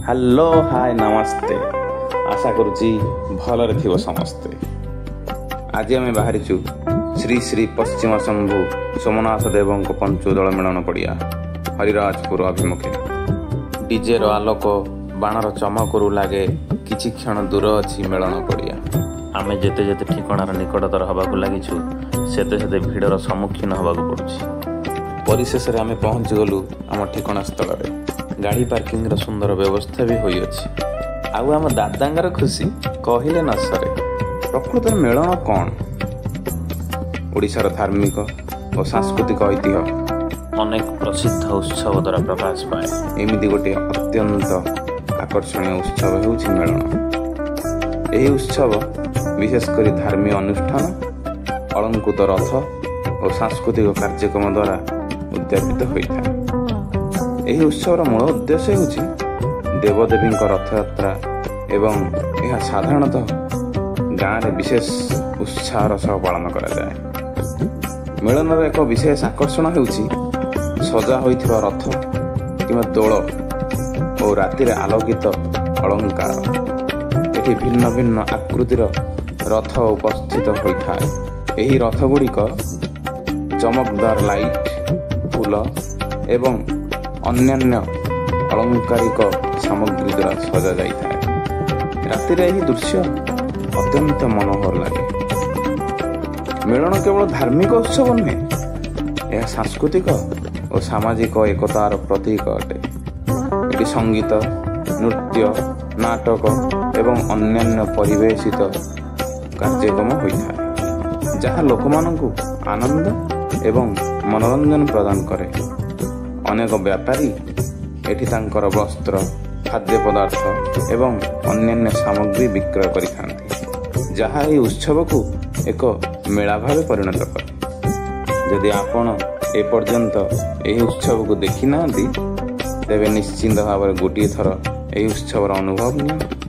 Hello hi नमस्ते आशा करुच्ची भलरे थिबो समस्ते। आज आम बाहरीचु श्री श्री पश्चिम शंभु सोमनाथ देवों पंचोदल मिलन पड़िया हरिराजपुर अभिमुखे। डीजे रो आलोक बाणर चमकरू लगे किछि क्षण दूर अच्छी मिलन पड़िया। आम जेते जेते ठिकाणार निकटतर हवाक लगिछु सेते सेते भिड़र सम्मुखीन हवाक पड़ुछि। परिशेष आम पहुँच गलु आम ठिकाना स्थल रे। गाड़ी पार्किंग रो सुंदर व्यवस्था भी होई अछि। आउ आम दादांगर खुशी कहिले न सरे। प्रकृत मेलन कौन? ओडिशार धार्मिक और सांस्कृतिक ऐतिह्य अनेक प्रसिद्ध उत्सव द्वारा प्रकाश पाए। एमिति गोटे अत्यंत आकर्षणीय उत्सव हेउछि मेलन। एही उत्सव विशेषकर धार्मिक अनुष्ठान, अलंकृत रथ और सांस्कृतिक कार्यक्रम द्वारा उद्यापित होइଥାଏ। ଏହି ଉତ୍ସବର ମୂଳ ଉଦ୍ଦେଶ୍ୟ ହେଉଛି ଦେବଦେବୀଙ୍କ ରଥଯାତ୍ରା ଏବଂ ଏହା ସାଧାରଣତଃ ଗାଁରେ ବିଶେଷ ଉତ୍ସାହର ସହ ପାଳନ କରାଯାଏ। ମେଳନର ଏକ ବିଶେଷ ଆକର୍ଷଣ ହେଉଛି ସଜା ହୋଇଥିବା ରଥ କିମ୍ବା ଦୋଳ ଓ ରାତିରେ ଆଲୋକିତ ଅଳଙ୍କାର। ଏଠି ଭିନ୍ନ ଭିନ୍ନ ଆକୃତିର ରଥ ଉପସ୍ଥିତ ହୋଇଥାଏ। ଏହି ରଥଗୁଡ଼ିକ ଚମକଦାର ଲାଇଟ୍, ଫୁଲ ଏବଂ अन्यान्य अलंकारिक सामग्री द्वारा सजा जाइए। रातिर यह दृश्य अत्यंत मनोहर लगे। मेलन केवल धार्मिक उत्सव नुहे, यह सांस्कृतिक और सामाजिक एकतार प्रतीक अटे। ये संगीत, नृत्य, नाटक एवं अन्यान्य परिवेशित कार्यक्रम होता है जहाँ लोकमानंकु आनंद एवं मनोरंजन प्रदान करे। अनेक व्यापारी एठी तांकर वस्त्र, खाद्य पदार्थ एवं अन्यान्य सामग्री विक्रय करिथांती, जहाँ এই उत्सव को एक मेला भाव परिणत करे। यदि आपण ए पर्यंत ଏହି उत्सव को देखि नांती तेबे निश्चिंत भाव गोटे थर ଏହି उत्सवर अनुभव नियंतु।